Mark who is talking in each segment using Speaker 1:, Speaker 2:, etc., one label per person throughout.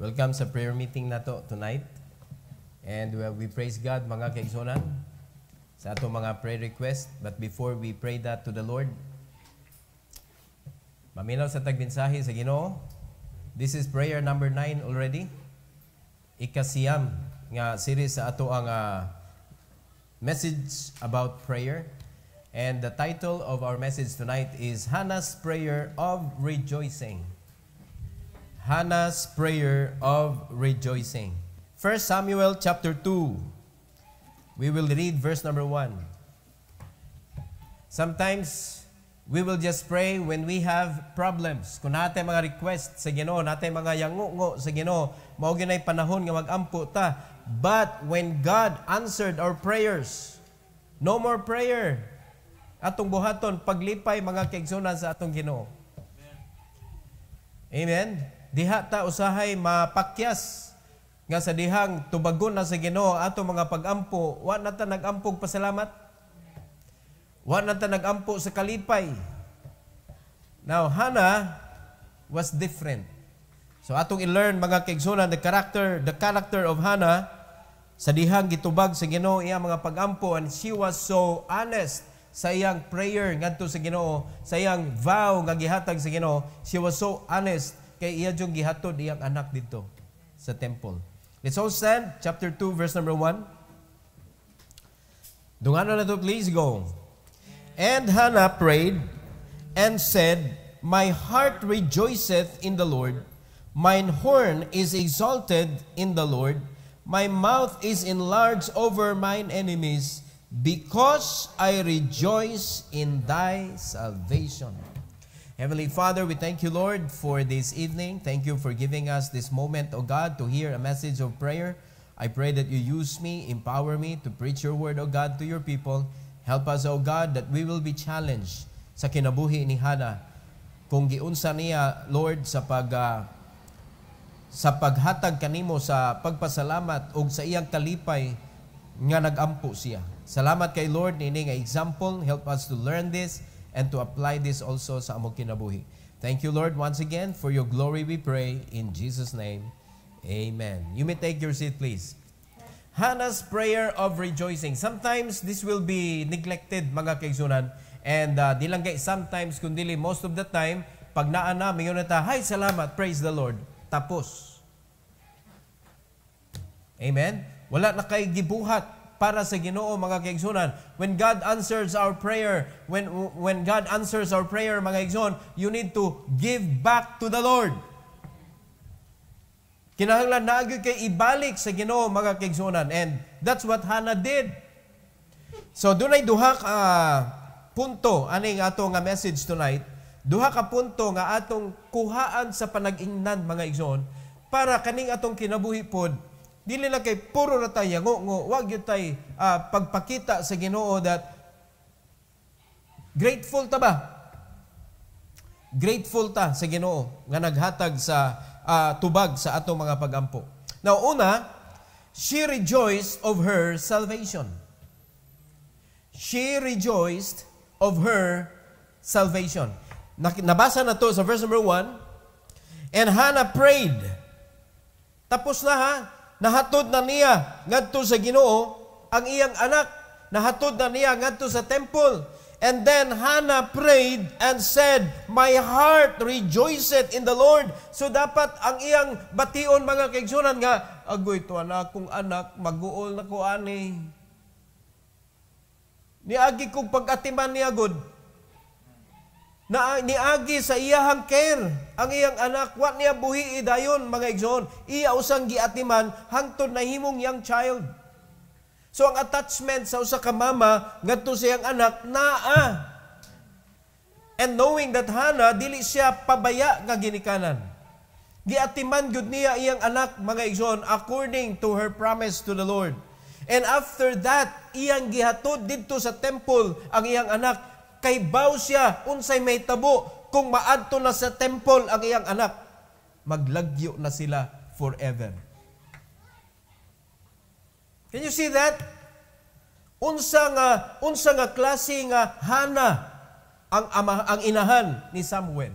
Speaker 1: Welcome sa prayer meeting nato tonight. And we praise God mga kaigsunan sa ato mga prayer request. But before we pray that to the Lord, maminaw sa tagmensahe sa Ginoo. This is prayer number 9 already. Ikasiyam nga series sa ato ang message about prayer. And the title of our message tonight is Hannah's Prayer of Rejoicing. Hannah's Prayer of Rejoicing. 1 Samuel chapter 2. We will read verse number 1. Sometimes we will just pray when we have problems. Kung natin mga request sa Ginoo, natin mga yangungo sa Ginoo, mao ginay panahon nga magampo ta. But when God answered our prayers, no more prayer. Atong buhaton paglipay mga kaigsunan sa atong Ginoo. Amen. Diha ta usahay mapakyas nga sa dihang tubagon na sa Ginoo atong mga pagampo, wa na ta nagampog pasalamat. Wa na ta nagampo sa kalipay. Now Hannah was different. So atong i-learn mga kaigsunan the character of Hannah sa dihang gitubag sa Ginoo iya mga pagampo, and she was so honest sa iyang prayer ngadto sa Ginoo, sa iyang vow nga gihatag sa Ginoo. She was so honest kay iya jung gihatod iyang anak dito sa temple. Let's all stand. Chapter 2 verse number 1. Dungano na to, please go. And Hannah prayed and said, My heart rejoiceth in the Lord, mine horn is exalted in the Lord, my mouth is enlarged over mine enemies, because I rejoice in thy salvation. Heavenly Father, we thank you, Lord, for this evening. Thank you for giving us this moment, O God, to hear a message of prayer. I pray that you use me, empower me to preach your word, O God, to your people. Help us, O God, that we will be challenged sa kinabuhi ni Hannah. Kung giunsa niya, Lord, sa paghatag kanimo sa pagpasalamat o sa iyang kalipay nga nagampo siya. Salamat kay Lord nini nga example. Help us to learn this and to apply this also sa among kinabuhi. Thank you, Lord, once again. For your glory we pray. In Jesus' name, amen. You may take your seat, please. Hannah's prayer of rejoicing. Sometimes this will be neglected, mga kaigsunan. And di lang kay sometimes, kundi most of the time, pag naana, mayon na ta, hi, salamat, praise the Lord. Tapos. Amen? Wala na kay gibuhat para sa Ginoo, mga kaigsunan. When God answers our prayer, when God answers our prayer, mga kaigsunan, you need to give back to the Lord. Kinahanglan na gyud kay ibalik sa Ginoo, mga kaigsunan. And that's what Hannah did. So dunay duha ka punto aning ato nga message tonight. Duha ka punto nga atong kuhaan sa panag-ingnan, mga kaigsunan, para kaning atong kinabuhi pod dili lang kay puro na tayo ngo, wag yun tayo pagpakita sa Ginoo that grateful ta ba? Grateful ta sa Ginoo nga naghatag sa tubag sa atong mga pagampo. Now, una, she rejoiced of her salvation. She rejoiced of her salvation. Nabasa na to sa verse number 1. And Hannah prayed. Tapos na ha. Nahatod na niya ngadto sa Ginoo ang iyang anak. Nahatod na niya ngadto sa temple. And then Hannah prayed and said, My heart rejoiceth in the Lord. So dapat ang iyang bation, mga kaigsunan, nga, agoy to anak kong anak, mag-uol na ko ani. Niagi kong pag-atiman niya good. Niagi sa iyahang care ang iyang anak, wat niya buhi idayon, mga igsoon, iya usang giatiman hangtod na himong young child. So ang attachment sa usa ka mama ngadto sa iyang anak naa. And knowing that Hannah dili siya pabaya nga ginikanan, giatiman gud niya iyang anak, mga igsoon, according to her promise to the Lord. And after that, iyang gihatod didto sa temple ang iyang anak. Kay baw siya unsay may tabo kung maadto na sa temple ang iyang anak, maglagyo na sila forever. Can you see that? Unsa nga klase nga Hannah ang inahan ni Samuel.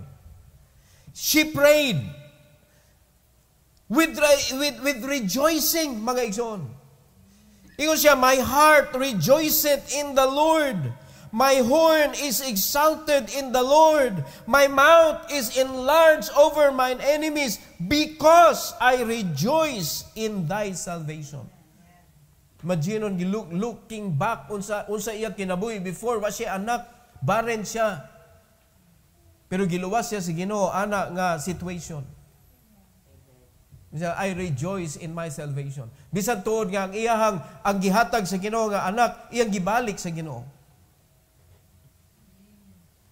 Speaker 1: She prayed with rejoicing, mga igsoon. Ingon siya, my heart rejoiceth in the Lord. My horn is exalted in the Lord. My mouth is enlarged over mine enemies because I rejoice in thy salvation. Imagine on looking back unsa iya kinabuhi before wa siya anak, barren siya. Pero giluwas siya sa Ginoo ana nga situation. I rejoice in my salvation. Bisan tuod nga ang gihatag sa Ginoo nga anak, iyang gibalik sa Ginoo.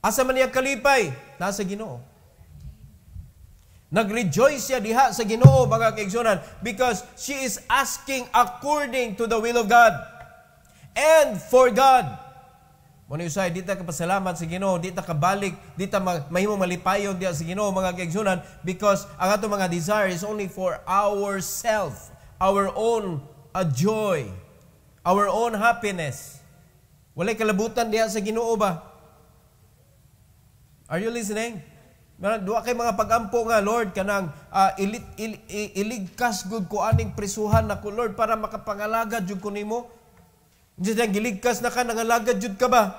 Speaker 1: Asa man niya kalipay? Nasa Ginoo. Nag-rejoice siya diha sa Ginoo, mga kaigsunan, because she is asking according to the will of God and for God. Muna usay, di ta kapasalamat sa Ginoo, di ta kabalik, di ta mahimo malipayon diha sa Ginoo, mga kaigsunan, because ang ato mga desire is only for ourself, our own joy, our own happiness. Walay kalabutan diha sa Ginoo ba? Are you listening? Duwa kay mga pagampo nga, Lord, kanang iligkas gud ko aning prisuhan nako, Lord, para makapangalagad jud ko nimo. Diyan giligkas na ka, nangalagad jud ka ba?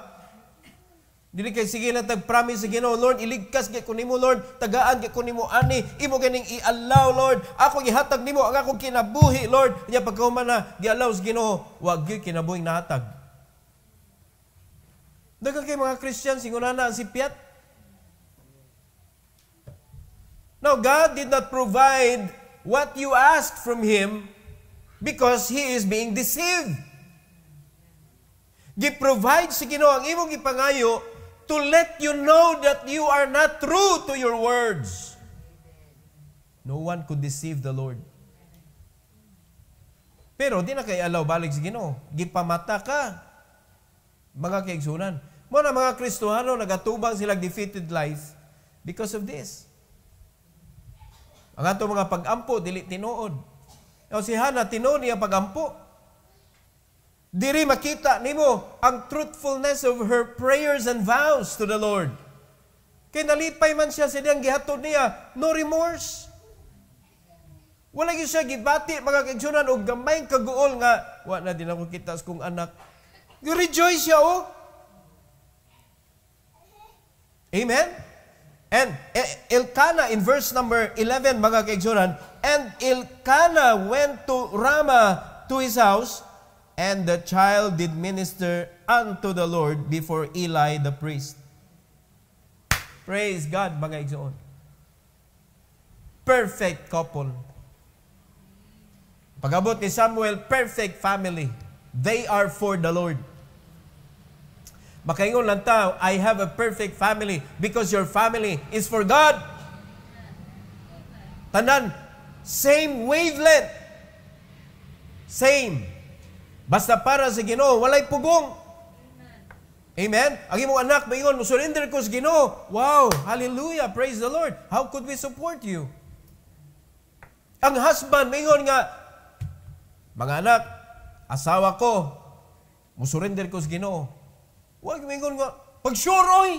Speaker 1: Dili kay sige na tag-promise sa Ginoo, Lord, iligkas gyud ko nimo, Lord, tagaan gyud ko nimo ani, imo ganing i-allow, Lord. Ako gihatag nimo ang akong kinabuhi, Lord. Nya pagkahuman na gi-allow sa Ginoo, wa gyud kinabuhing nahatag. Daghang kay mga Christian singunana ang sipyat. Now, God did not provide what you asked from Him because He is being deceived. Gi-provide si Ginoo ang imong gipangayo to let you know that you are not true to your words. No one could deceive the Lord. Pero di na kay alaw balik si Ginoo. Gipamata ka, mga kaigsunan. Muna mga Kristohano, nagatubang silang defeated life because of this. Ang ato mga pag-ampo, dili tinuod. O si Hannah, tinuod niya pag-ampo. Diri makita nimo ang truthfulness of her prayers and vows to the Lord. Kay nalipay man siya sa diyang gihatod niya, no remorse. Wala gyud siya gibati, mga kaigsunan, og gamay kaguol nga, wa na din ako kita sa kong anak. Rejoice siya, oh. Amen? And Elkanah in verse number 11, mga kaigsunan, and Elkanah went to Ramah to his house, and the child did minister unto the Lord before Eli the priest. Praise God, mga kaigsunan. Perfect couple. Pag-abot ni Samuel, perfect family. They are for the Lord. Makaingon lang tao, I have a perfect family because your family is for God. Tanan, same wavelength. Same. Basta para sa Ginoo, walay pugong. Amen? Ang imong anak, maingon, surrender ko sa Ginoo. Wow, hallelujah, praise the Lord. How could we support you? Ang husband, maingon nga, mga anak, asawa ko, musurrender ko sa Ginoo. Huwag mingon nga, pag-sure,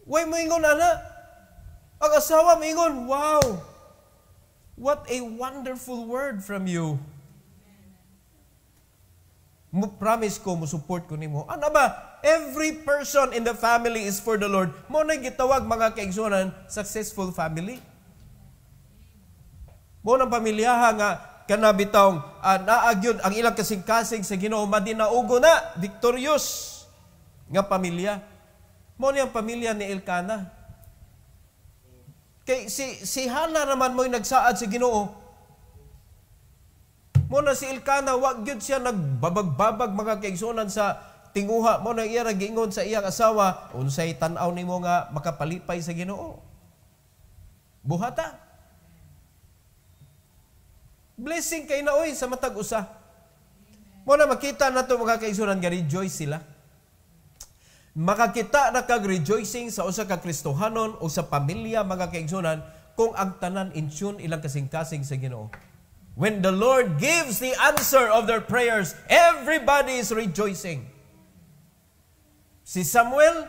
Speaker 1: Huwag mingon, ana. Ang asawa mingon, wow, what a wonderful word from you. Promise ko, support ko nimo. Ano ba? Every person in the family is for the Lord. Mo na gitawag mga kaigsunan, successful family. Mo nang pamilyaha nga, kanabitawng naagyod ang ilang kasing-kasing sa Ginoo madinaugo na victorious nga pamilya. Mo ni ang pamilya ni Elkanah. Kay si Hannah naman mo'y nagsaad sa Ginoo. Mo na si Elkanah wa gyud siya nagbabag-babag mga kaigsunan sa tinguha. Mo na iya giingon sa iyang asawa, unsay tan-aw nimo nga makapalipay sa Ginoo. Buhata. Blessing kay na oy sa matag usa. Mo na makita nato mga kaigsunan nga rejoice sila. Makakita na kag rejoicing sa usa ka Kristohanon o sa pamilya mga kaigsunan kung ang tanan in tune ilang kasing-kasing sa Ginoo. When the Lord gives the answer of their prayers, everybody is rejoicing. Si Samuel,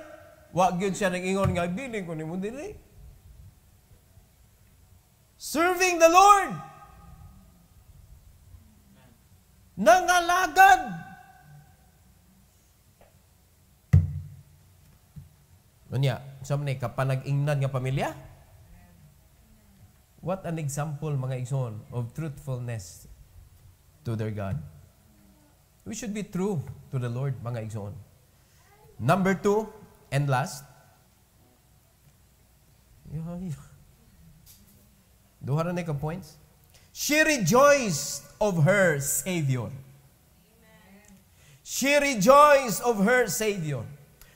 Speaker 1: wa gyud siya nag-ingon nga biling ko nimo dili. Serving the Lord. Nangalagad. Unya, sa man kapanag-ingnan nga pamilya? What an example, mga igsoon, of truthfulness to their God. We should be true to the Lord, mga igsoon. Number 2, and last. Duha na ka points. She rejoiced of her Savior. She rejoiced of her Savior.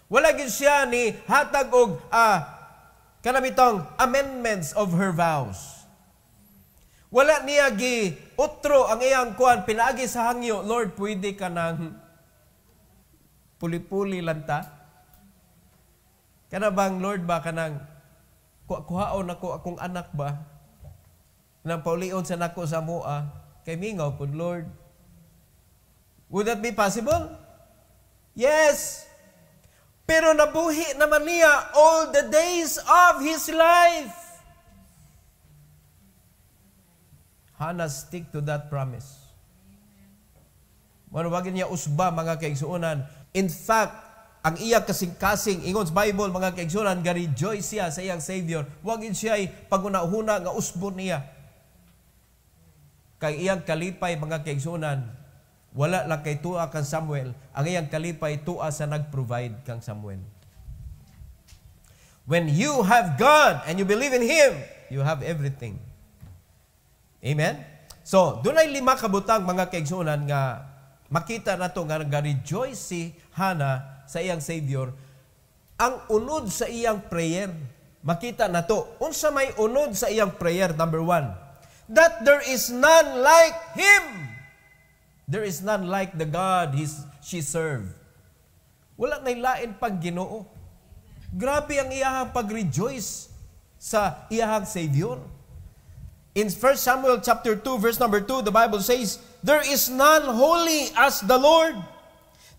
Speaker 1: Wala gid siya ni hatag og kanamitong amendments of her vows. Wala niya gi utro ang iyang kuan pinaagi sa hangyo, Lord, pwede ka nang puli-puli lang ta? Kana bang Lord ba kanang kuhaon ako akong anak ba? Nang paulion sa nako sa mua kay mingaw pud, Lord. Would that be possible? Yes. Pero nabuhi naman niya all the days of his life. Hannah stick to that promise. Manawagin niya usba, mga kaigsuonan. In fact, ang iya kasing-kasing, ingon sa Bible, mga kaigsuonan, ga-rejoice siya sa iyang Savior. Wagin siya ay paguna-huna nga usbon niya. Kay iyang kalipay, mga kaigsuonan, wala lang kay tuwa kang Samuel. Ang iyang kalipay, tuwa sa nag-provide kang Samuel. When you have God and you believe in Him, you have everything. Amen? So, dunay 5 kabutang, mga kaigsuonan, nga makita na to nga nag-rejoice si Hannah sa iyang Savior. Ang unod sa iyang prayer, makita na to. Unsa may unod sa iyang prayer? Number 1, that there is none like Him. There is none like the God she served. Wala na'y lain pag Ginoo. Grabe ang iyahang pag-rejoice sa iyahang Savior. In 1 Samuel chapter 2, verse number 2, the Bible says, there is none holy as the Lord.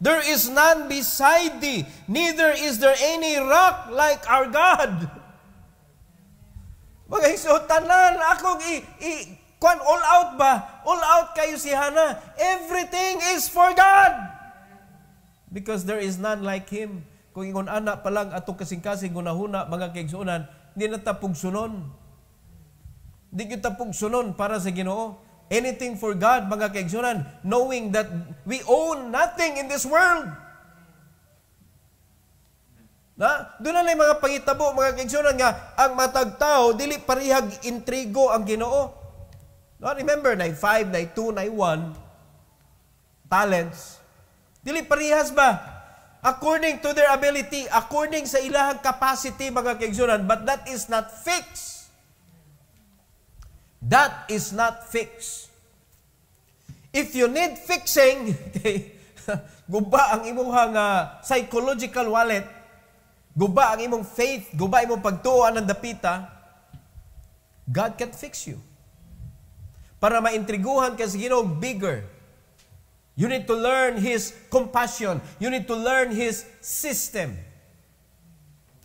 Speaker 1: There is none beside thee. Neither is there any rock like our God. Mga tanan, akong all out ba? All out kayo si Hannah. Everything is for God. Because there is none like Him. Kung ingon anak pa lang atong kasing-kasing gunahuna, mga kaigsuonan, hindi na tapog sunon. Di kita pong sunon para sa Ginoo. Anything for God, mga kaigsuonan, knowing that we own nothing in this world. Doon na lang mga pangitabo, mga kaigsuonan, nga ang matag tao, dili parihag intrigo ang Ginoo. Remember, na 5, na 2, na 1 talents. Dili parihas ba? According to their ability, according sa ilahang capacity, mga kaigsuonan, but that is not fixed. That is not fixed. If you need fixing, guba ang imong psychological wallet, guba ang imong faith, guba imong pagtuoan ng dapita, God can fix you. Para maintriguhan ka sa Ginoo bigger, you need to learn His compassion. You need to learn His system.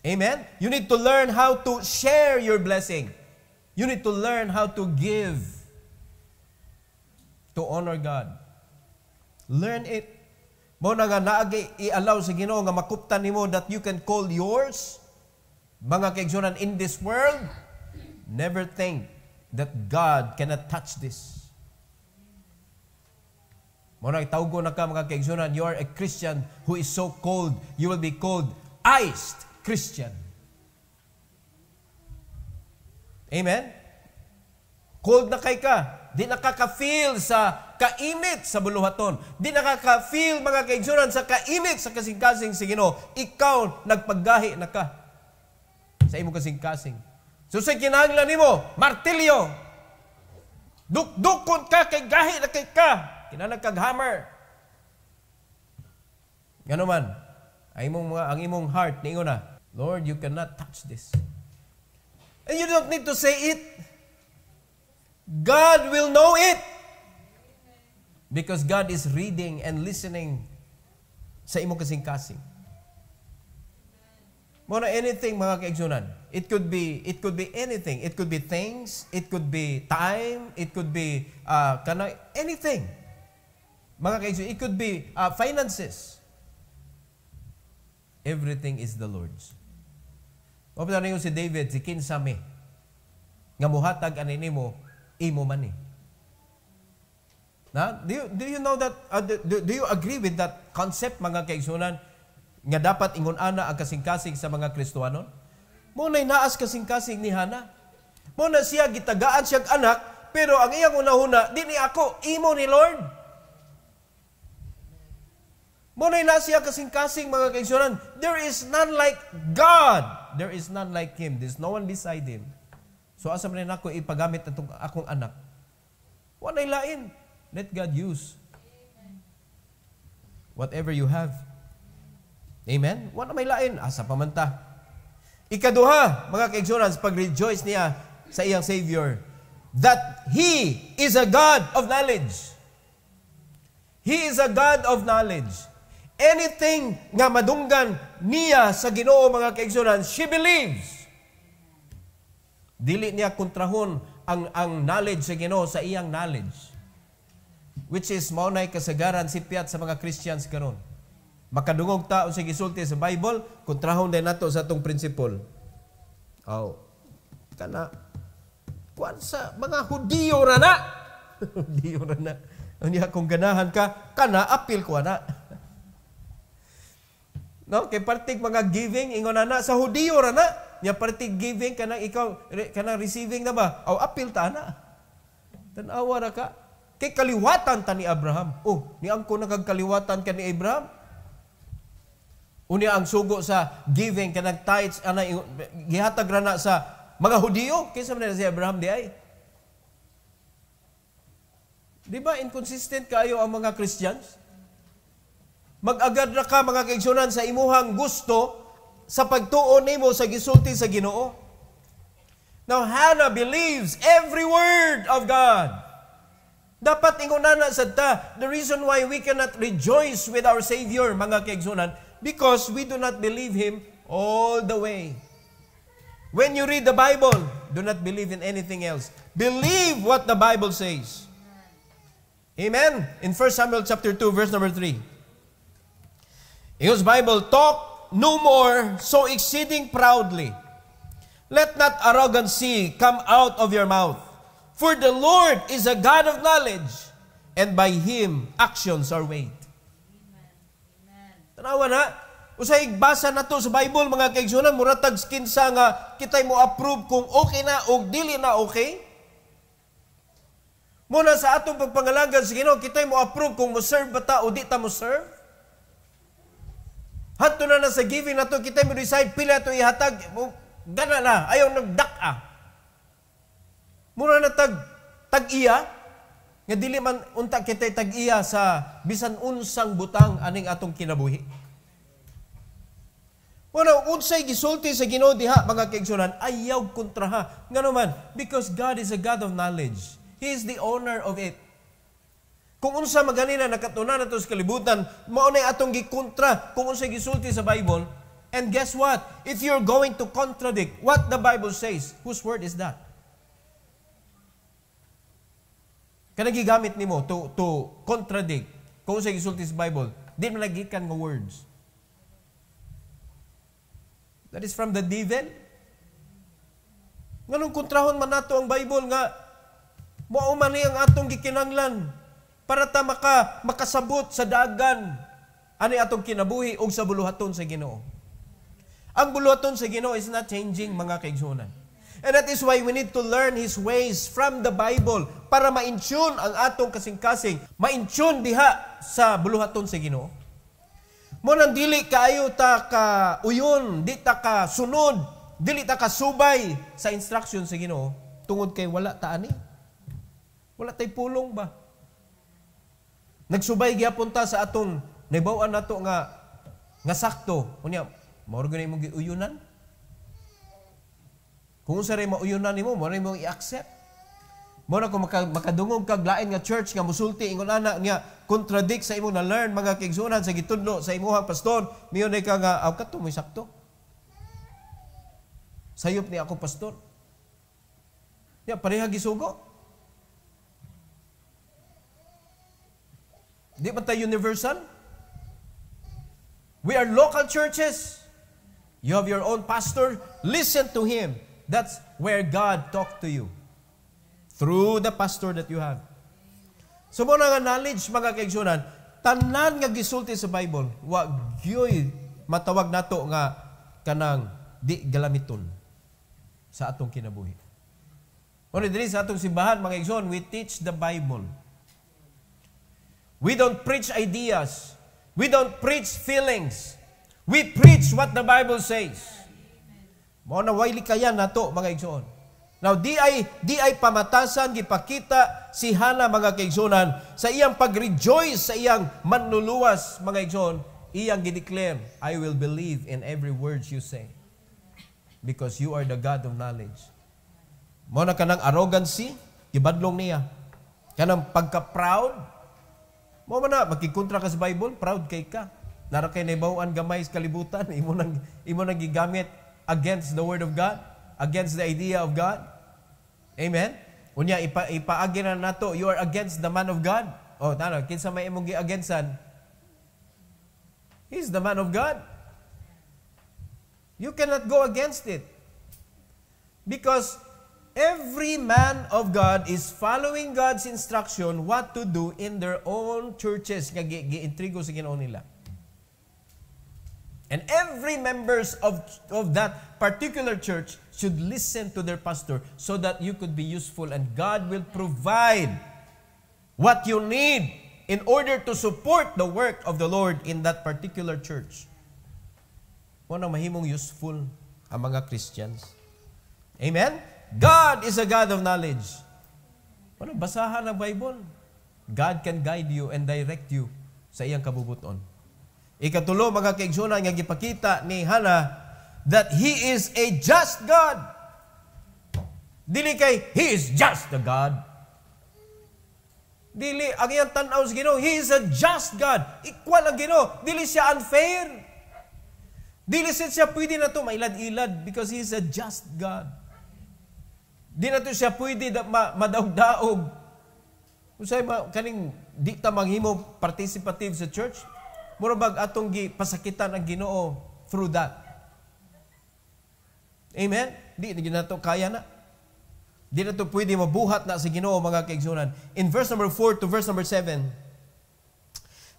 Speaker 1: Amen? You need to learn how to share your blessing. You need to learn how to give to honor God. Learn it. Mo na nga naagi i-allow sa Ginoo nga makuptan nimo that you can call yours. Mga kaigsuonan, in this world, never think that God cannot touch this. Mo na itawgo na ka, mga kaigsuonan, you are a Christian who is so cold, you will be called iced Christian. Amen? Cold na kay ka. Di nakaka-feel sa kainit sa buluhaton. Di nakaka-feel, mga kaigsuonan, sa kainit sa kasing-kasing sa Ginoo. Ikaw, nagpaggahi na ka sa imong kasing-kasing. So sa kinahanglan nimo, martilyo. Dukdukon ka, kay gahi na kay ka. Kinahanglan kag hammer. Ngano man, ang imong heart, niingon na, Lord, you cannot touch this. And you don't need to say it. God will know it. Because God is reading and listening sa imong kasing-kasing. Mo na anything mga kaigsunan. It could be anything. It could be things, it could be time, it could be anything. Mga kaigsunan, it could be finances. Everything is the Lord's. Wapita na si David, si kinsami, nga muhatag anini mo, imo man eh. Na? Do you know that, do you agree with that concept, mga kaigsunan, nga dapat ingon ana ang kasing-kasing sa mga Kristohanon? Muna'y naas kasing-kasing ni Hana. Muna siya gitagaan siyang anak, pero ang iyang unahuna, di ni ako, imo ni Lord. Muna'y na siya kasing-kasing mga kaigsunan. There is none like God. There is none like Him. There's no one beside Him. So asa man ako ipagamit itong akong anak. Wana'y lain. Let God use whatever you have. Amen? Wala may lain. Asa pamanta. Ikaduha, mga kaigsunan, pag-rejoice niya sa iyang Savior, that He is a God of knowledge. He is a God of knowledge. Anything nga madunggan niya sa Ginoo, mga kaigsunan, she believes. Dili niya kontrahon ang knowledge sa Ginoo sa iyang knowledge. Which is maunay kasagaran sipiat sa mga Christians karon. Makadungog tao sa gisulti sa Bible, kontrahon din nato sa atong principle. Kana kuan sa mga Hudiyo ra na. Hudiyo ra na. Unya kung ganahan ka, kana apil ko na. No, kay partig mga giving ingon na sa Hudiyo ra na. Nya partig giving kanang ikaw kanang receiving na ba? Apil ta na. Tan-awa ra ka. Kay kaliwatan ta ni Abraham. Ni angko nagkaliwatan ka ni Abraham. Unya ang sugo sa giving kanang tithes ana gihatag ra na sa mga Hudiyo kaysa man si Abraham di ay. Di ba inconsistent kayo ang mga Christians? Mag-agad ra ka mga kaigsunan sa imuhang gusto sa pagtuon nimo sa gisulti sa Ginoo. Now Hannah believes every word of God. Dapat ingunana sa ta, the reason why we cannot rejoice with our Savior, mga kaigsunan, because we do not believe Him all the way. When you read the Bible, do not believe in anything else. Believe what the Bible says. Amen? In 1 Samuel chapter 2, verse number 3. His Bible, talk no more so exceeding proudly. Let not arrogancy come out of your mouth. For the Lord is a God of knowledge, and by Him actions are weighed. Tanawa na, usay basa na to sa Bible, mga kaigsunan, muratag kinsa nga kitay mo approve kung okay na o dili na okay. Muna sa atong pagpangalagan sa Ginoo, kitay mo approve kung mo serve ba ta o di ta mo serve. Hadto na sa giving na to, kitay mo decide pila to ihatag, gana na, ayaw nagdak-a. Mura na tag-iya, nga dili man unta kitay tag-iya sa bisan unsang butang aning atong kinabuhi. Muna, unsay gisulti sa Ginoo diha, mga kaigsunan, ayaw kontraha. Nga naman, because God is a God of knowledge. He is the owner of it. Kung unsa maganina nakatuna na to sa kalibutan, maunay atong gikontra kung unsay gisulti sa Bible. And guess what? If you're going to contradict what the Bible says, whose word is that? Kanang gigamit nimo to contradict kung unsay gisulti sa Bible, di man nagikan nga words. That is from the devil. Nganong kontrahon man nato ang Bible nga mao man ang atong gikinanglan para ta makasabot sa dagan ani atong kinabuhi ug sa buluhaton sa Ginoo. Ang buluhaton sa Ginoo is not changing, mga kaigsunan. And that is why we need to learn His ways from the Bible para ma-intune ang atong kasing-kasing, ma-intune diha sa buluhaton sa Ginoo. Munang dili kaayo ta ka uyon, di ta ka sunod, dili ta ka subay sa instruction sa Ginoo, tungod kay wala ta ani. Wala tay pulong ba? Nagsubay gyapon ta sa atong naibaw-an nato nga sakto. Unya, mao gyud imong giuyunan. Kung sa rin mauyunan nimo, mo rin mo i-accept. Mo na kung makadungog kag lain nga church nga musulti ingon ana nga contradict sa imo na learn, mga kaigsunan, sa gitudlo sa imong pastor, miyon ka nga kato mo sakto. Sayop ni ako pastor. Ya, pareha gisugo. Di ba tayo universal? We are local churches. You have your own pastor. Listen to him. That's where God talked to you. Through the pastor that you have. So mo nga knowledge, mga kaigsunan, tanan nga gisulti sa Bible, wag gyoy matawag nato nga kanang di galamiton sa atong kinabuhi. Ora diri sa atong simbahan, mga igsoon, we teach the Bible. We don't preach ideas. We don't preach feelings. We preach what the Bible says. Mao na way likayan nato, mga igsoon. Now, di ay pamatasan, gipakita si Hana, mga kaigsunan, sa iyang pag-rejoice, sa iyang manluluwas, mga igsoon, iyang gideclare, I will believe in every word you say. Because you are the God of knowledge. Mao na kanang arrogancy, gibadlong niya. Kanang pagka-proud, mo man na, magkikontra ka sa Bible, proud kay ka. Nara kay naibawaan gamay sa kalibutan, imo nang gigamit against the Word of God, against the idea of God. Amen? Unya, ipaagi na nato, you are against the man of God. O, tano, kinsa may imong gi-againsan? He's the man of God. You cannot go against it. Because every man of God is following God's instruction what to do in their own churches nga gi-intrigo sa Ginoo nila. And every members of that particular church should listen to their pastor so that you could be useful and God will provide what you need in order to support the work of the Lord in that particular church. Mo na mahimong useful ang mga Christians. Amen? God is a God of knowledge. Ano, basahan ang Bible. God can guide you and direct you sa iyang kabubuton. Ikatulo, mga kaigsunan, nga gipakita ni Hana that He is a just God. Dili kay, He is just a God. Dili, ang iyang tanaw sa Ginoo, He is a just God. Equal ang Ginoo. Dili siya unfair. Dili siya pwede na ito mailad-ilad because He is a just God. Di na ito siya pwede madaog-daog. Usay kaning di ta manghimo participative sa church, murabag atong pasakitan ang Ginoo through that. Amen? Di na ito kaya na. Di na ito pwede mabuhat na sa Ginoo, mga kaigsunan. In verse number 4 to verse number 7,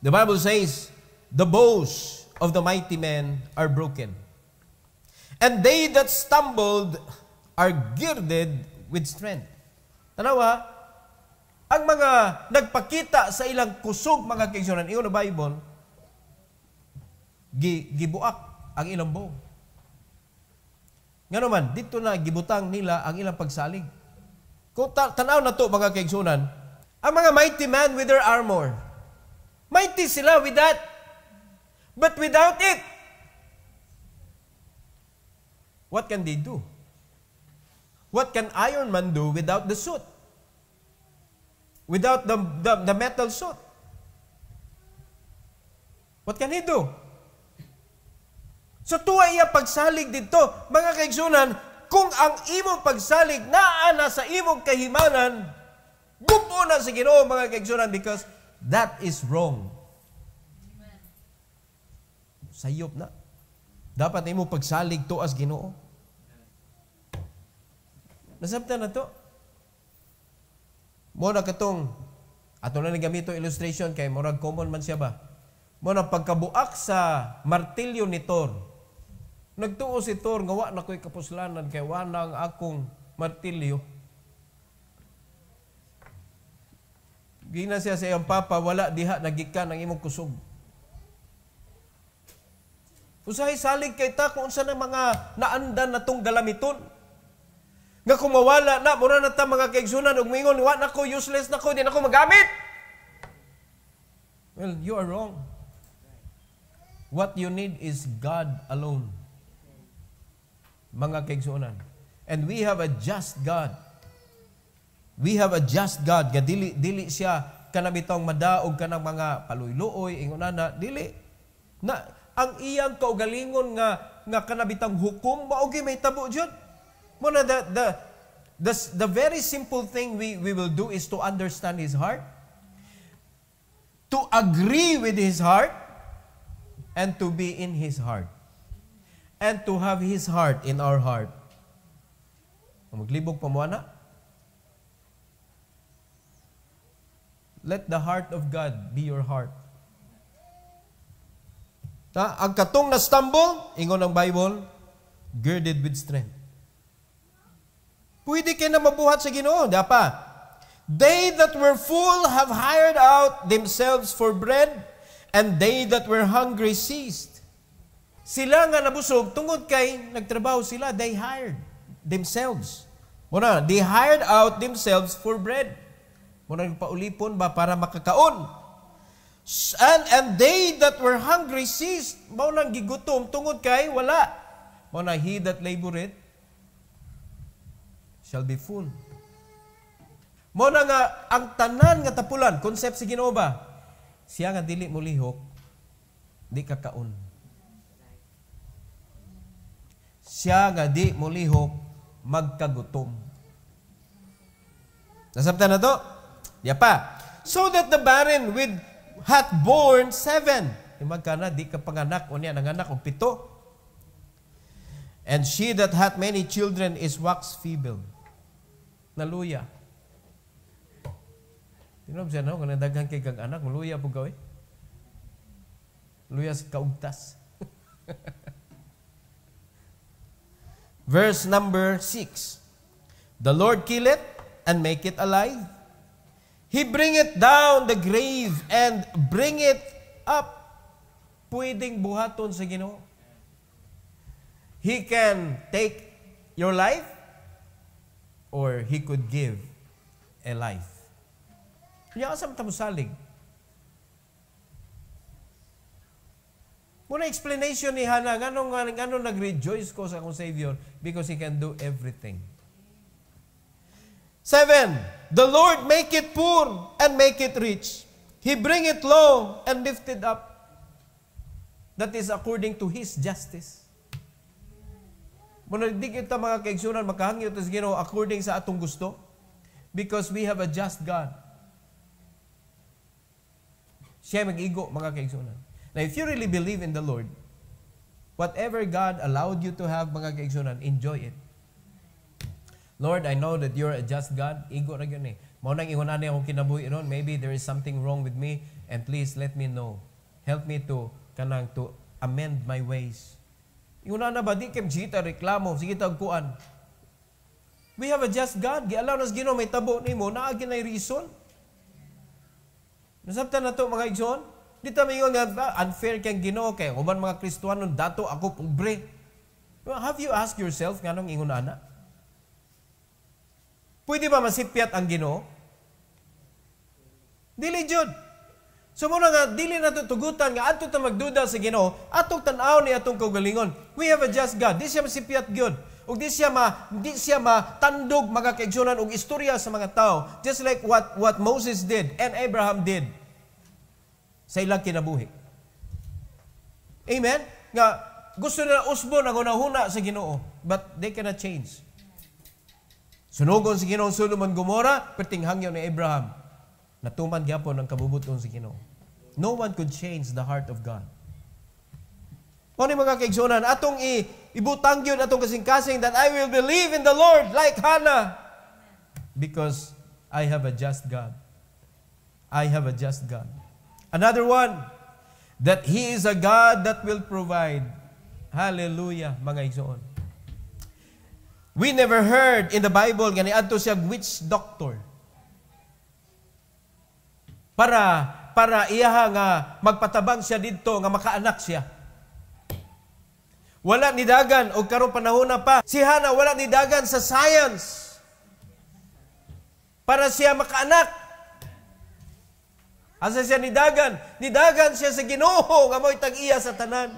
Speaker 1: the Bible says, the bows of the mighty men are broken, and they that stumbled are girded with strength. Tanawa, ang mga nagpakita sa ilang kusog, mga kaigsunan, iyon na Bible, gibuak ang ilang bow. Nga naman, dito na gibutang nila ang ilang pagsalig. Kung tanaw na to, mga kaigsunan, ang mga mighty man with their armor, mighty sila with that, but without it, what can they do? What can Iron Man do without the suit? Without the metal suit? What can he do? So tuwa iya pagsalig dito, mga kaigsunan, kung ang imong pagsalig naa na sa imong kahimanan, buko na sa Ginoo, mga kaigsunan, because that is wrong. Sayop na. Dapat imong pagsalig to as Ginoo. Nasabtan na to. Mo na katong, ato na nagamito illustration kay morag common man siya ba? Mo na pagkabuak sa martilyo ni Thor. Nagtuo si Thor, ngawa na ko'y kapuslanan kay wanang akong martilyo. Gina siya sa iyang papa, wala diha nagikan ang imong kusog. Usahay salig kay ta kung saan ang mga naandan na tong galamiton. Nga kung mawala na, muna na ta mga kaigsunan, ug mingon, wa na ko, useless na ko, di na ko magamit. Well, you are wrong. What you need is God alone. Mga kaigsunan. And we have a just God. We have a just God. Nga dili siya kanabitong madaog kanang mga paluy-luoy, ingunana, dili. Na, ang iyang kaugalingon nga kanabitang hukom, maogi may tabo dyan. Muna, the very simple thing we will do is to understand His heart, to agree with His heart, and to be in His heart. And to have His heart in our heart. Maglibog pa mo, ana? Let the heart of God be your heart. Ang katong na stumble, ingon ang Bible, girded with strength. Pwede kayo na mabuhat sa Ginoo, di pa? They that were full have hired out themselves for bread, and they that were hungry ceased. Sila nga nabusog, tungod kay nagtrabaho sila, they hired themselves. Muna, they hired out themselves for bread. Muna, paulipon ba para makakaon? And they that were hungry ceased. Muna, gigutom, tungod kay wala. Muna, he that laboreth shall be full. Muna nga, ang tanan nga tapulan, concept si Ginoo ba? Siya nga dili mo lihok, di kakaon. Siya nga di mo lihok, magkagutom. Nasabtan na to? Yapa. So that the barren with hath born 7. Magkana, di ka panganak, o niya, nanganak, o 7. And she that hath many children is wax feeble. Naluya. Tinom siya, no? Kung nadagang kay kang anak, maluya po gawin. Luya sa kaugtas. Verse number 6. The Lord kill it and make it alive. He bringeth down the grave and bring it up. Pwedeng buhaton sa Ginoo. He can take your life or He could give a life. Kaya kasama tamusalig. Muna explanation ni Hannah, ngano nag-rejoice ko sa akong Savior? Because He can do everything. 7. The Lord make it poor and make it rich. He bring it low and lift it up. That is according to His justice. Muna di kita mga kaigsunan, makahangyo ito sa Ginoo according sa atong gusto. Because we have a just God. Siya mag-igo, mga kaigsunan. Now, if you really believe in the Lord, whatever God allowed you to have, mga kaigsunan, enjoy it. Lord, I know that you're a just God. Igo na yun eh. Maunang ihunan niya akong kinabuhi ron. Maybe there is something wrong with me, and please let me know. Help me to amend my ways. Ihunan na ba? Di kem sigita reklamo, sigita kuan. We have a just God. Gialaw nas Ginoo may tabo nimo, naagi na reason. Nasabtan na to, mga igsoon. Di ta mingon nga unfair kang Ginoo kay uban mga Kristiyano dato ako pobre. Have you asked yourself nganong ingon ana? Pwede ba masipyat ang Ginoo? Dili jud. So muna nga dili nato tugutan nga adto ta magduda sa Ginoo, atong tan-aw ni atong kaugalingon. We have a just God. Di siya masipyat gyud. Ug di siya matandog mga kaigsunan og istorya sa mga tao, just like what Moses did and Abraham did sa ilang kinabuhi. Amen? Nga gusto nila usbon ang hunahuna sa Ginoo, but they cannot change. Sunugon si Ginoo Sodom and Gomorrah, perting hangyo ni Abraham. Natuman gyapon ang kabubuton si Ginoo. No one could change the heart of God. Kung mga kaigsunan, atong ibutang yun, atong kasing-kasing that I will believe in the Lord like Hannah. Because I have a just God. I have a just God. Another one, that He is a God that will provide. Hallelujah, mga igsoon. We never heard in the Bible, gani adto siya witch doctor. Para iyaha nga magpatabang siya dito, nga makaanak siya. Wala nidagan o karong panahon na pa. Si Hannah wala nidagan sa science para siya makaanak. Asa siya nidagan? Nidagan siya sa Ginoo nga mo'y tag-iya sa tanan.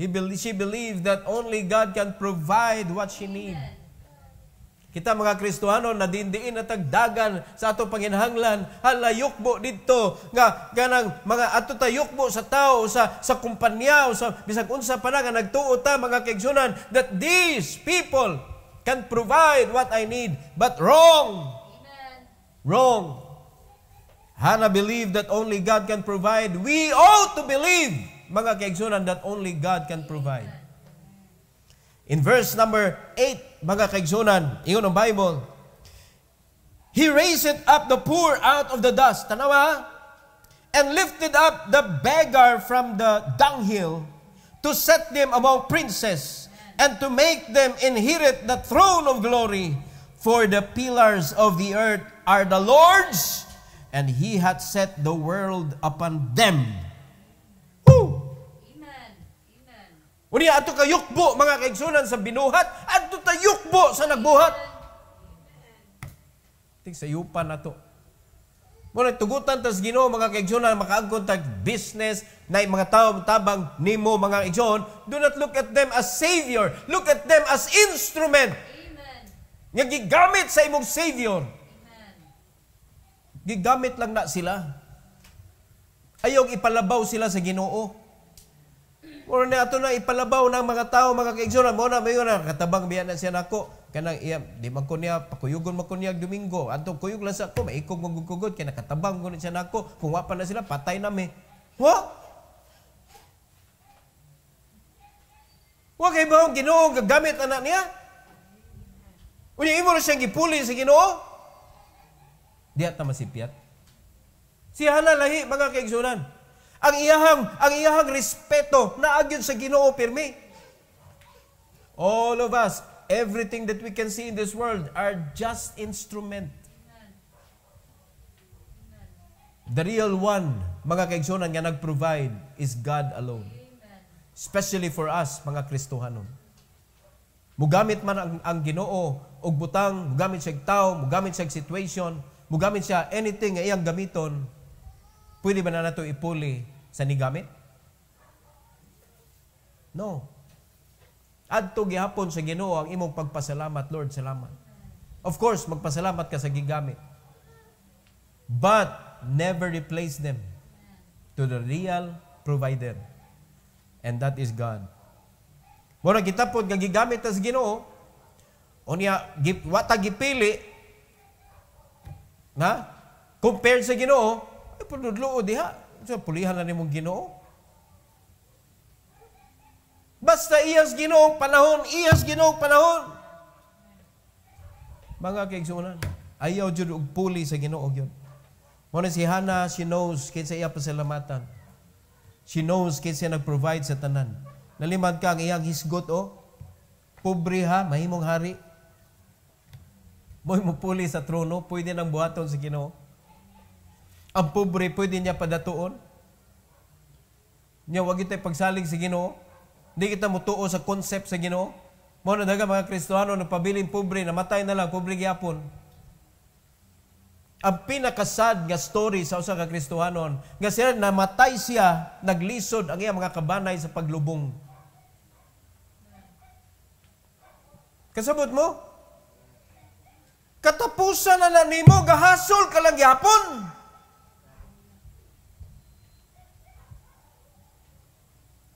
Speaker 1: She believed that only God can provide what she need. Kita mga Kristohano nadindiin at tagdagan sa ato panginahanglan, halayukbo dito nga ganang mga ato tayukbo sa tao sa kumpanya o sa bisag unsa pa na nga nagtuo ta mga kaigsunan that these people can provide what I need, but wrong.
Speaker 2: Amen.
Speaker 1: Wrong. Hannah believed that only God can provide. We ought to believe, mga kaigsunan, that only God can provide. In verse number 8, mga kaigsunan, iyon ang Bible, He raised up the poor out of the dust, tanawa, and lifted up the beggar from the dunghill, to set them among princes, and to make them inherit the throne of glory. For the pillars of the earth are the Lord's, and He hath set the world upon them. Woo! Unya ato kayukbo mga kaigsunan sa binuhat, ato tayukbo sa nagbuhat. Ting sa yupan nato. Mo nagtugutan tas Ginoo mga kaigsunan makaagkon tag business na mga tao tabang nimo mga kaigsunan, do not look at them as savior, look at them as instrument.
Speaker 2: Amen.
Speaker 1: Nga gigamit sa imong savior.
Speaker 2: Amen.
Speaker 1: Gigamit lang na sila. Ayaw ipalabaw sila sa Ginoo. Muna na ato na ipalabaw ng mga tao, mga kaigsunan. Muna mayon na, katabang biyan na siya nako. Kanang iya, di man ko niya, pakuyugon man ko niya Domingo. Ato kuyog lang sa ako, maikog magugugod. Kaya nakatabang ko siya nako. Kung wapa na sila, patay nami. What? Huwag kayo ba ang Ginoo gagamit anak niya? Unya imo na siyang gipuli sa Ginoo? Diya ta masipyat. Si Hannah lahi, mga kaigsunan. Ang iyahang respeto na agyon sa Ginoo pirmi. All of us, everything that we can see in this world are just instrument. The real one, mga kaigsunan nga nag-provide is God alone. Especially for us, mga Kristohanon. Mugamit man ang Ginoo og butang, mugamit siya tao, mugamit siya situation, mugamit siya anything nga iyang gamiton. Pwede ba na nato ipuli sa nigamit? No. Adto gihapon sa Ginoo ang imong pagpasalamat, Lord, salamat. Of course, magpasalamat ka sa gigamit. But never replace them to the real provider. And that is God. Mura kita po nga gigamit sa Ginoo, unya wata gipili na compared sa Ginoo, ay pududlo diha. So pulihan na nimong Ginoo. Basta iyas Ginoong panahon, iyas Ginoong panahon. Mga kaigsunan, ayaw jud og puli sa Ginoo gyud. Muna si Hannah, she knows kinsa iya pasalamatan. She knows kinsa nag-provide sa tanan. Nalimad ka ang iyang hisgot pobre ha, mahimong hari. Mo'y mo puli sa trono, pwede nang buhaton sa Ginoo. Ang pobre, pwede niya padatuon. Niya, wag ito'y pagsalig sa Ginoo. Hindi kita mutuo sa concept sa Ginoo. Muna daga mga Kristohano, nagpabiling pobre, namatay na lang, pobre gyapon. Ang pinakasad nga story sa usa ka Kristohanon, nga sila namatay siya, naglisod ang iyang mga kabanay sa paglubong. Kasabot mo? Katapusan na nimo, gahasol ka lang gyapon.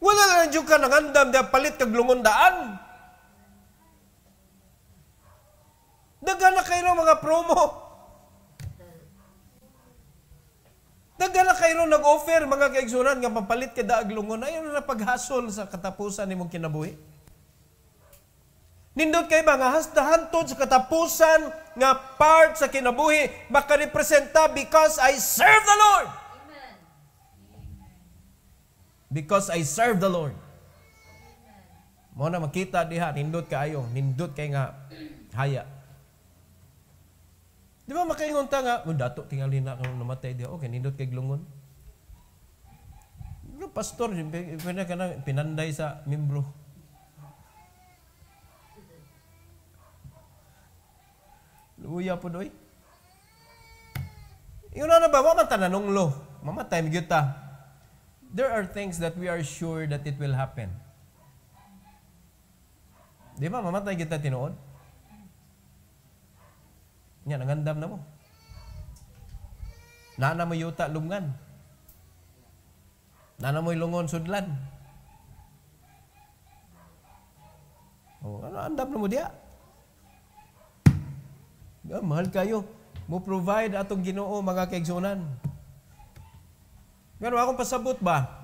Speaker 1: Wala na dyan ka nangandam na palit kag lungondaan. Daga na kayo mga promo. Daga na kayo nag-offer mga kaigsunan nga mapalit ka daag lungon. Ayun na paghasol sa katapusan ni mong kinabuhi. Nindot kayo ba nga hantod sa katapusan nga part sa kinabuhi makarepresenta because I serve the Lord. Because I serve the Lord. Mo na makita diha, nindot kaayo, nindot kay nga haya. Di ba makaingon ta nga, dato tingali na kung namatay diha, okay, nindot kay glungon. Pastor, pwede ka na pinanday sa membro. Luya po doy. Yun na ba, mamatay na nunglo. Mamatay, magyut ta. There are things that we are sure that it will happen. Di ba, mamatay kita tinuod? Nya nangandam na mo. Nana mo yuta lungan. Nana mo lungon sudlan. Oh, ano andam na mo diya? Mahal kayo. Mo provide atong Ginoo mga kaigsunan. Pero akong pasabot ba?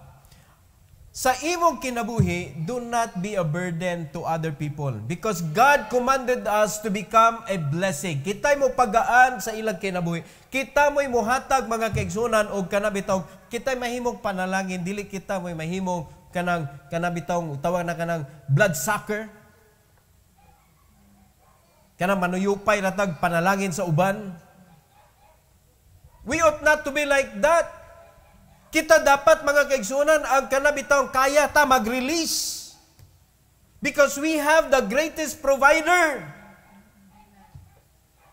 Speaker 1: Sa imong kinabuhi, do not be a burden to other people. Because God commanded us to become a blessing. Kita'y mo pagaan sa ilang kinabuhi. Kita mo'y muhatag mga kaigsunan o kanabitaw. Kita'y mahimong panalangin. Dili kita mo'y mahimong kanabitaw. Tawag na kanang blood sucker. Kanang manuyupay ratag panalangin sa uban. We ought not to be like that. Kita dapat mga kaigsunan ang kanabitaw kaya ta mag-release. Because we have the greatest provider.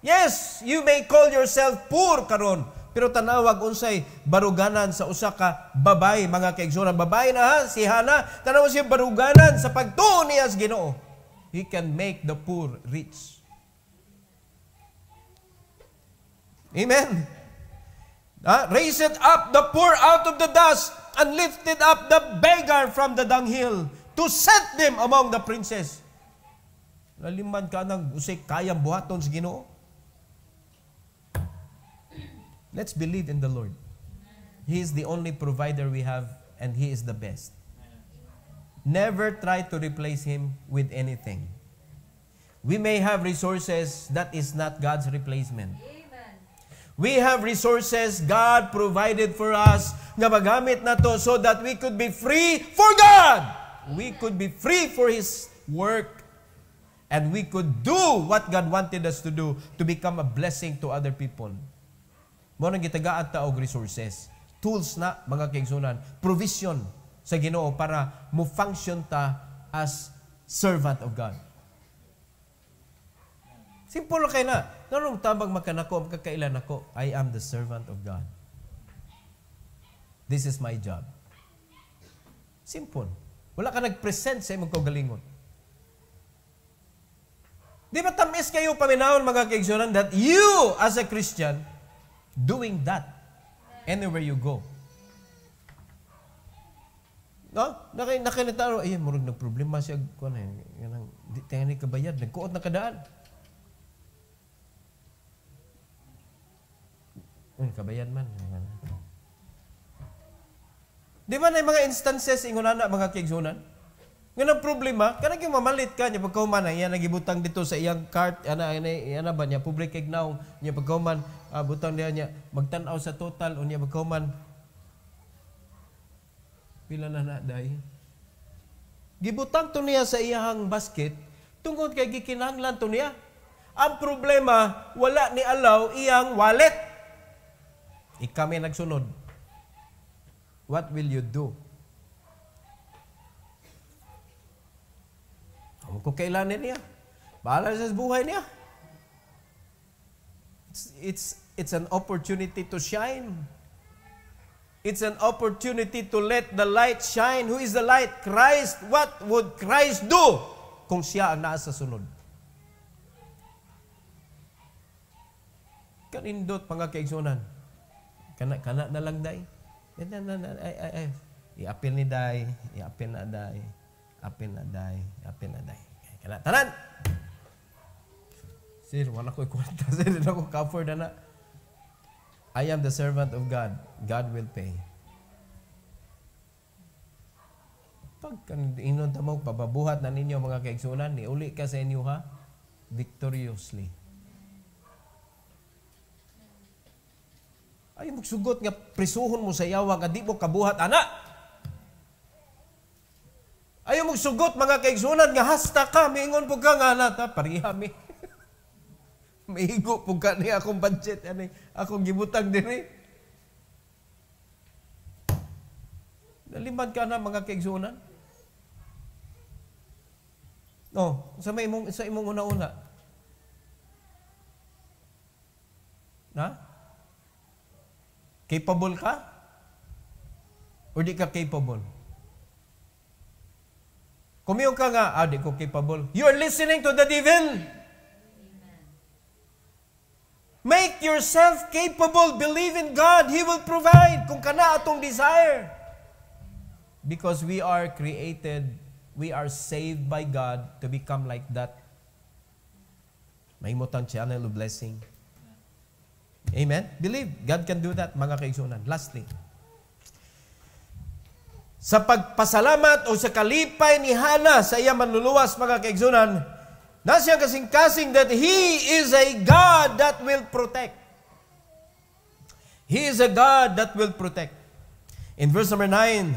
Speaker 1: Yes, you may call yourself poor karon, pero tanawag unsay baruganan sa usa ka babay mga kaigsunan. Babay na ha, si Hana, tanaw siya baruganan sa pagtuo niya sa Ginoo. He can make the poor rich. Amen. Raised up the poor out of the dust and lifted up the beggar from the dunghill to set them among the princes. Laliman ka ng usay kayang buhaton sa Ginoo. Let's believe in the Lord. He is the only provider we have and He is the best. Never try to replace Him with anything. We may have resources, that is not God's replacement. We have resources God provided for us nga magamit na to so that we could be free for God. We could be free for His work. And we could do what God wanted us to do to become a blessing to other people. Mo nang gitagaan ta og resources. Tools na mga kaigsunan. Provision sa Ginoo para mo function ta as servant of God. Simple kay na. Nanong tabang makanako, makakailan ako, I am the servant of God. This is my job. Simple. Wala ka nag-present sa imong kaugalingon. Di ba tamis kayo paminahon mga kaigsunan that you as a Christian doing that anywhere you go? No? Nakinitaro, ay, murag nagproblema siya. Di tayo ni kabayad, nagkuot na kadaan. Kabayan man. Di ba na yung mga instances ingon na mga kaigsunan? Nga ng problema, kanang yung mamalit ka niya pagkauman, yan nagibutang dito sa iyang cart, yana ba niya, public ignaw, niya pagkauman, butang niya, magtanaw sa total, o niya pagkauman, pila na dahi. Gibutang to niya sa iyang basket, tungkol kay gikinahanglan to niya. Ang problema, wala ni alaw iyang wallet. Kami nagsunod. What will you do? Kung kailanin niya. Bahala sa buhay niya. It's an opportunity to shine. It's an opportunity to let the light shine. Who is the light? Christ. What would Christ do kung siya ang nasa sunod? Kanindot mga kaigsunan. Kana na lang day. I-appeal ni day, i-appeal na day, appeal na day, appeal na day. Kana tanan. Sir, wala ko ikwenta. Sir, na ko cover na. I am the servant of God. God will pay. Pag inon ta mo pababuhat na ninyo mga kaigsunan, niuli ka sa inyo ha victoriously. Ay magsugot nga prisuhon mo sa yawa nga di mo kabuhat ana. Ayaw magsugot mga kaigsunan nga hasta ka miingon pug ka nga nata pareha mi. Maigo pug ka ni akong budget ani akong gibutang diri. Nalimad ka na mga kaigsunan. No, sa imong una-una. Na? Capable ka? O di ka capable? Kumiyong ka nga, di ko capable. You are listening to the devil. Make yourself capable. Believe in God. He will provide kung kana atong desire. Because we are created, we are saved by God to become like that. Mahimutang channel of blessing. Amen? Believe. God can do that, mga kaigsunan. Lastly, sa pagpasalamat o sa kalipay ni Hana sa iya manluluwas, mga kaigsunan, na siya kasing-kasing that He is a God that will protect. He is a God that will protect. In verse number 9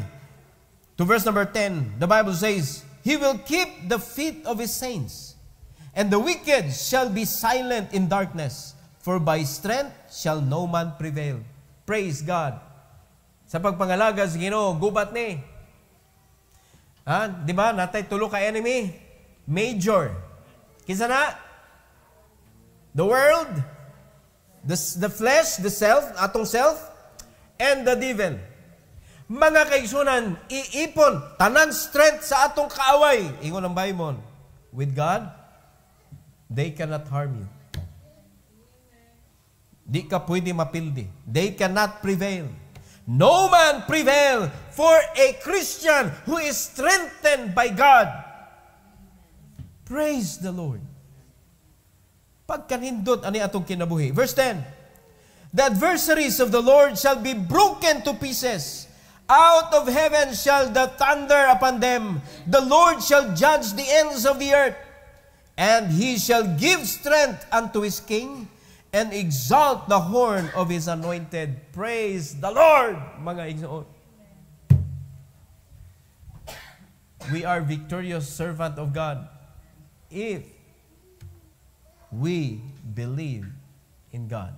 Speaker 1: to verse number 10, the Bible says, He will keep the feet of His saints, and the wicked shall be silent in darkness, for by strength shall no man prevail. Praise God. Sa pagpangalaga sa Ginoo, gubat ni. Di ba? Natay tulo ka enemy. Major. Kisa na? The world, the flesh, the self, atong self, and the devil. Mga kaigsunan, iipon, tanan strength sa atong kaaway. Ingon ang Bible. With God, they cannot harm you. Di ka pwede mapildi. They cannot prevail. No man prevail for a Christian who is strengthened by God. Praise the Lord. Pagkanindot ani atong kinabuhi. Verse 10. The adversaries of the Lord shall be broken to pieces. Out of heaven shall the thunder upon them. The Lord shall judge the ends of the earth. And He shall give strength unto His king, and exalt the horn of His anointed. Praise the Lord, mga igsoon. We are victorious servant of God if we believe in God.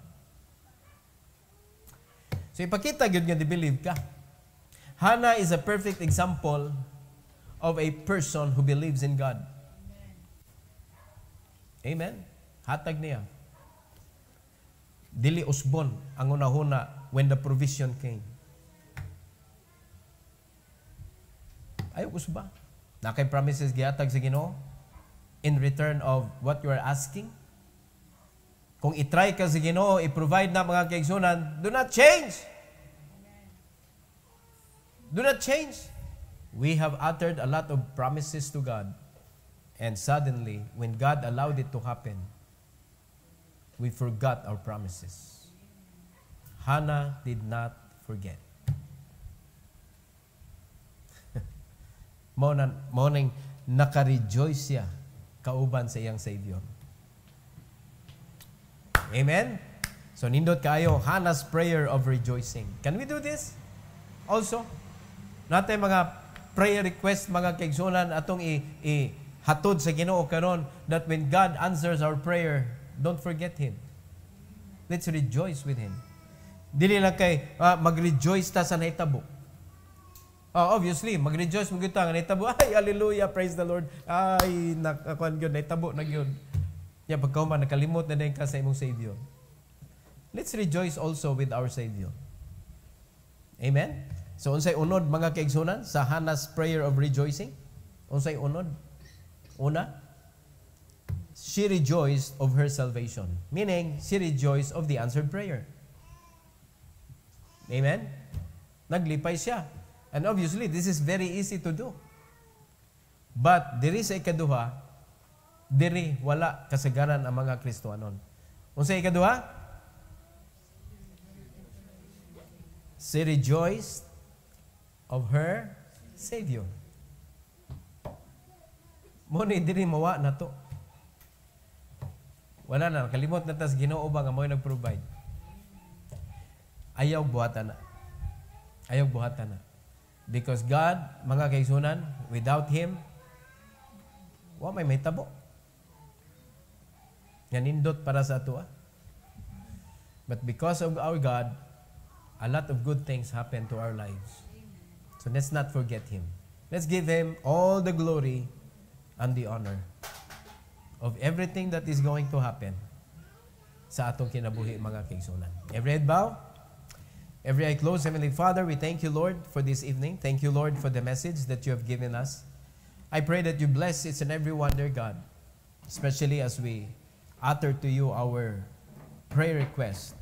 Speaker 1: So ipakita gyud nga di-believe ka. Hannah is a perfect example of a person who believes in God. Amen. Hatag niya. Dili usbon ang unahuna when the provision came. Ayaw usba. Nakay promises gihatag sa Ginoo in return of what you are asking. Kung itry ka sa Ginoo, i-provide na mga kaigsunan, do not change. Do not change. We have uttered a lot of promises to God. And suddenly, when God allowed it to happen, we forgot our promises. Hannah did not forget. Morning, naka-rejoice siya kauban sa iyang Savior. Amen? So, nindot kayo, Hannah's prayer of rejoicing. Can we do this? Also, natin mga prayer request, mga kaigsunan, atong hatod sa Ginoo karon, that when God answers our prayer, don't forget Him. Let's rejoice with Him. Dili lang kay mag-rejoice ta sa nahitabo. Obviously, mag-rejoice mo kita nga nahitabo. Ay, hallelujah, praise the Lord. Ay, nakakuan gyud, nahitabo na gyud. Ya pagkauman nakalimot na din ka sa imong Savior. Let's rejoice also with our Savior. Amen. So unsay unod mga kaigsunan sa Hannah's prayer of rejoicing? Unsay unod? Una, she rejoiced of her salvation. Meaning, she rejoiced of the answered prayer. Amen? Naglipay siya. And obviously, this is very easy to do. But, diri sa ikaduha, diri wala kasagaran ang mga Kristohanon. Unsa ikaduha? She rejoiced of her Savior. Muna diri mawa na to. Wala na, kalimot na tas Ginoo ba nga mo'y nag-provide. Ayaw buhatan na. Ayaw buhatan na. Because God, mga kaigsunan, without Him, may tabo. Nindot para sa ato. But because of our God, a lot of good things happen to our lives. So let's not forget Him. Let's give Him all the glory and the honor of everything that is going to happen sa atong kinabuhi, mga kaigsunan. Every head bow, every eye closed. Heavenly Father, we thank you, Lord, for this evening. Thank you, Lord, for the message that you have given us. I pray that you bless each and every one, dear God, especially as we utter to you our prayer request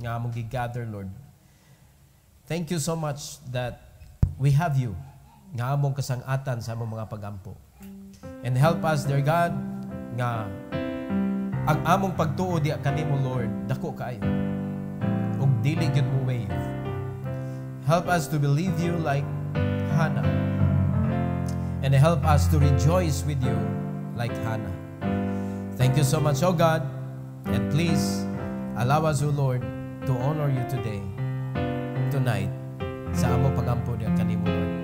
Speaker 1: nga among gi-gather, Lord. Thank you so much that we have you nga among kasang-atan sa among mga pagampo. And help us, dear God, nga ang among pagtuo di kanimo, Lord, dako kaayo. Ug dili gyud mo wave. Help us to believe you like Hannah. And help us to rejoice with you like Hannah. Thank you so much, O God. And please, allow us, O Lord, to honor you today, tonight, sa among pagampo niya kanimo, Lord.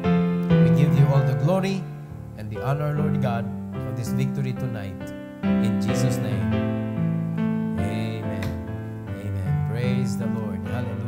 Speaker 1: We give you all the glory and the honor, Lord God, for this victory tonight. In Jesus' name, amen. Amen. Praise the Lord. Hallelujah.